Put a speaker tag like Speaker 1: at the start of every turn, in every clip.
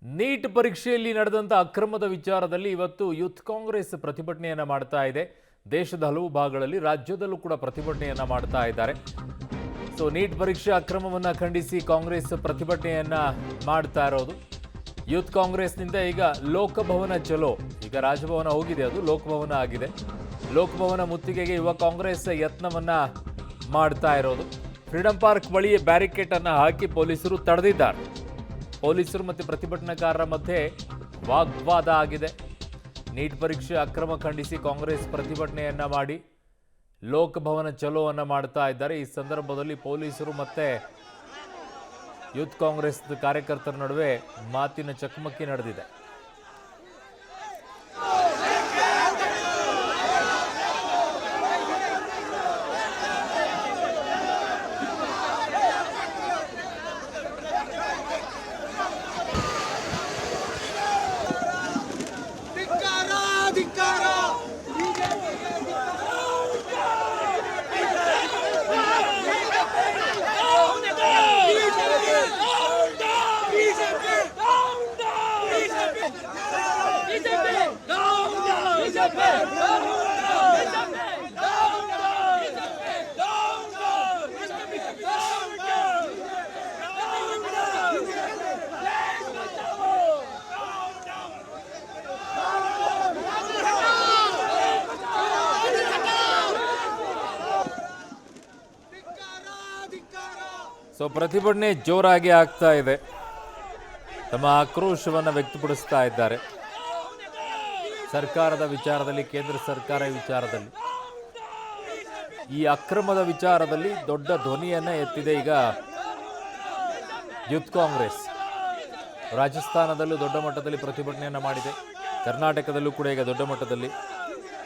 Speaker 1: Neat ಪರೀಕ್ಷೆಯಲ್ಲಿ ನಡೆದಂತ ಅಕ್ರಮದ ವಿಚಾರದಲ್ಲಿ ಇವತ್ತು ಯೂತ್ ಕಾಂಗ್ರೆಸ್ ಪ್ರತಿಭಟನೆಯನ್ನ ಮಾಡ್ತಾ ಇದೆ. ದೇಶದ ಹಲವು ಭಾಗಗಳಲ್ಲಿ ರಾಜ್ಯದಲ್ಲೂ ಕೂಡ ಪ್ರತಿಭಟನೆಯನ್ನ ಮಾಡ್ತಾ ಇದ್ದಾರೆ. ಸೊ ನೀಟ್ ಪರೀಕ್ಷೆ ಅಕ್ರಮವನ್ನ ಖಂಡಿಸಿ ಕಾಂಗ್ರೆಸ್ ಪ್ರತಿಭಟನೆಯನ್ನ ಮಾಡ್ತಾ ಇರೋದು. ಯೂತ್ ಕಾಂಗ್ರೆಸ್ನಿಂದ ಈಗ ಲೋಕಭವನ ಚಲೋ, ಈಗ ರಾಜಭವನ ಹೋಗಿದೆ, ಅದು ಲೋಕಭವನ ಆಗಿದೆ. ಲೋಕಭವನ ಮುತ್ತಿಗೆಗೆ ಯುವ ಕಾಂಗ್ರೆಸ್ ಯತ್ನವನ್ನ ಮಾಡ್ತಾ ಇರೋದು. ಫ್ರೀಡಂ ಪಾರ್ಕ್ ಬಳಿ ಬ್ಯಾರಿಕೇಡ್ ಅನ್ನ ಹಾಕಿ ಪೊಲೀಸರು ತಡೆದಿದ್ದಾರೆ. ಪೊಲೀಸರು ಮತ್ತು ಪ್ರತಿಭಟನಾಕಾರರ ಮಧ್ಯೆ ವಾಗ್ವಾದ ಆಗಿದೆ. ನೀಟ್ ಪರೀಕ್ಷೆ ಅಕ್ರಮ ಖಂಡಿಸಿ ಕಾಂಗ್ರೆಸ್ ಪ್ರತಿಭಟನೆಯನ್ನ ಮಾಡಿ ಲೋಕಭವನ ಚಲೋವನ್ನ ಮಾಡ್ತಾ ಇದ್ದಾರೆ. ಈ ಸಂದರ್ಭದಲ್ಲಿ ಪೊಲೀಸರು ಮತ್ತೆ ಯೂತ್ ಕಾಂಗ್ರೆಸ್ ಕಾರ್ಯಕರ್ತರ ನಡುವೆ ಮಾತಿನ ಚಕಮಕಿ ನಡೆದಿದೆ. ಸೊ ಪ್ರತಿಭಟನೆ ಜೋರಾಗಿ ಆಗ್ತಾ ಇದೆ. ತಮ್ಮ ಆಕ್ರೋಶವನ್ನು ವ್ಯಕ್ತಪಡಿಸ್ತಾ ಇದ್ದಾರೆ. ಸರ್ಕಾರದ ವಿಚಾರದಲ್ಲಿ, ಕೇಂದ್ರ ಸರ್ಕಾರ ವಿಚಾರದಲ್ಲಿ, ಈ ಅಕ್ರಮದ ವಿಚಾರದಲ್ಲಿ ದೊಡ್ಡ ಧ್ವನಿಯನ್ನ ಎತ್ತಿದೆ ಈಗ ಯೂತ್ ಕಾಂಗ್ರೆಸ್. ರಾಜಸ್ಥಾನದಲ್ಲೂ ದೊಡ್ಡ ಮಟ್ಟದಲ್ಲಿ ಪ್ರತಿಭಟನೆಯನ್ನ ಮಾಡಿದೆ. ಕರ್ನಾಟಕದಲ್ಲೂ ಕೂಡ ಈಗ ದೊಡ್ಡ ಮಟ್ಟದಲ್ಲಿ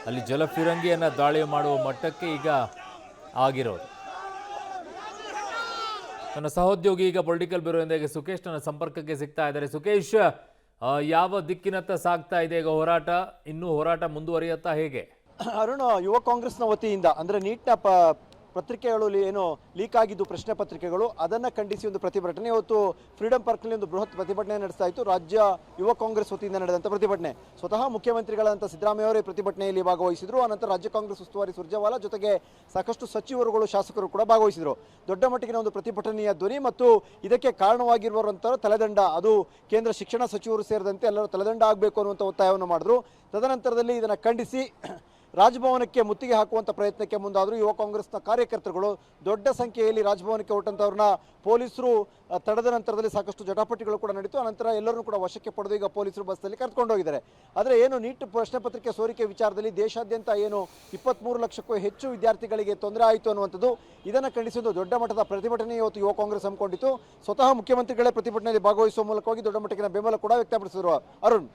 Speaker 1: ಅಲ್ಲಿ ಜಲಫಿರಂಗಿಯನ್ನ ದಾಳಿ ಮಾಡುವ ಮಟ್ಟಕ್ಕೆ ಈಗ ಆಗಿರೋದು. ನನ್ನ ಸಹೋದ್ಯೋಗಿ ಈಗ ಪೊಲಿಟಿಕಲ್ ಬ್ಯೂರೋಯಿಂದ ಸುಖೇಶ್ ನನ್ನ ಸಂಪರ್ಕಕ್ಕೆ ಸಿಗ್ತಾ ಇದ್ದಾರೆ. ಸುಖೇಶ್, ಯಾವ ದಿಕ್ಕಿನತ್ತ ಸಾಗ್ತಾ ಇದೆ ಈಗ ಹೋರಾಟ? ಇನ್ನೂ ಹೋರಾಟ ಮುಂದುವರಿಯುತ್ತಾ ಹೇಗೆ?
Speaker 2: ಅರುಣ್, ಯುವ ಕಾಂಗ್ರೆಸ್ನ ವತಿಯಿಂದ ಅಂದರೆ ನೀಟ್ನ ಪತ್ರಿಕೆಗಳು ಏನು ಲೀಕ್ ಆಗಿದ್ದು, ಪ್ರಶ್ನೆ ಪತ್ರಿಕೆಗಳು, ಅದನ್ನು ಖಂಡಿಸಿ ಒಂದು ಪ್ರತಿಭಟನೆ ಇವತ್ತು ಫ್ರೀಡಂ ಪಾರ್ಕ್ನಲ್ಲಿ ಒಂದು ಬೃಹತ್ ಪ್ರತಿಭಟನೆ ನಡೆಸ್ತಾ ಇತ್ತು. ರಾಜ್ಯ ಯುವ ಕಾಂಗ್ರೆಸ್ ವತಿಯಿಂದ ನಡೆದಂಥ ಪ್ರತಿಭಟನೆ. ಸ್ವತಃ ಮುಖ್ಯಮಂತ್ರಿಗಳಂತ ಸಿದ್ದರಾಮಯ್ಯ ಅವರೇ ಪ್ರತಿಭಟನೆಯಲ್ಲಿ ಭಾಗವಹಿಸಿದರು. ಅನಂತರ ರಾಜ್ಯ ಕಾಂಗ್ರೆಸ್ ಉಸ್ತುವಾರಿ ಸುರ್ಜೇವಾಲಾ ಜೊತೆಗೆ ಸಾಕಷ್ಟು ಸಚಿವರುಗಳು, ಶಾಸಕರು ಕೂಡ ಭಾಗವಹಿಸಿದರು. ದೊಡ್ಡ ಮಟ್ಟಿಗಿನ ಒಂದು ಪ್ರತಿಭಟನೆಯ ಧ್ವನಿ ಮತ್ತು ಇದಕ್ಕೆ ಕಾರಣವಾಗಿರುವಂಥ ತಲೆದಂಡ, ಅದು ಕೇಂದ್ರ ಶಿಕ್ಷಣ ಸಚಿವರು ಸೇರಿದಂತೆ ಎಲ್ಲರೂ ತಲೆದಂಡ ಆಗಬೇಕು ಅನ್ನುವಂಥ ಒತ್ತಾಯವನ್ನು ಮಾಡಿದ್ರು. ತದನಂತರದಲ್ಲಿ ಇದನ್ನು ಖಂಡಿಸಿ ರಾಜಭವನಕ್ಕೆ ಮುತ್ತಿಗೆ ಹಾಕುವಂಥ ಪ್ರಯತ್ನಕ್ಕೆ ಮುಂದಾದರು ಯುವ ಕಾಂಗ್ರೆಸ್ನ ಕಾರ್ಯಕರ್ತರುಗಳು. ದೊಡ್ಡ ಸಂಖ್ಯೆಯಲ್ಲಿ ರಾಜಭವನಕ್ಕೆ ಹೊರಟಂಥವ್ರನ್ನ ಪೊಲೀಸರು ತಡೆದ ನಂತರದಲ್ಲಿ ಸಾಕಷ್ಟು ಜಟಾಪಟಿಗಳು ಕೂಡ ನಡೀತು. ಅನಂತರ ಎಲ್ಲರನ್ನೂ ಕೂಡ ವಶಕ್ಕೆ ಪಡೆದು ಈಗ ಪೊಲೀಸರು ಬಸ್ಸಲ್ಲಿ ಕರೆದುಕೊಂಡು ಹೋಗಿದ್ದಾರೆ. ಆದರೆ ಏನು ನೀಟ್ ಪ್ರಶ್ನೆ ಪತ್ರಿಕೆ ಸೋರಿಕೆ ವಿಚಾರದಲ್ಲಿ ದೇಶಾದ್ಯಂತ ಏನು 23 ಲಕ್ಷಕ್ಕೂ ಹೆಚ್ಚು ವಿದ್ಯಾರ್ಥಿಗಳಿಗೆ ತೊಂದರೆ ಆಯಿತು ಅನ್ನುವಂಥದ್ದು, ಇದನ್ನು ಖಂಡಿಸಿದ್ದು ದೊಡ್ಡ ಮಟ್ಟದ ಪ್ರತಿಭಟನೆ ಇವತ್ತು ಯುವ ಕಾಂಗ್ರೆಸ್ ಹಮ್ಮಿಕೊಂಡಿತ್ತು. ಸ್ವತಃ ಮುಖ್ಯಮಂತ್ರಿಗಳೇ ಪ್ರತಿಭಟನೆಯಲ್ಲಿ ಭಾಗವಹಿಸುವ ಮೂಲಕವಾಗಿ ದೊಡ್ಡ ಮಟ್ಟಿನ ಬೆಂಬಲ ಕೂಡ ವ್ಯಕ್ತಪಡಿಸಿದರು. ಅರುಣ್.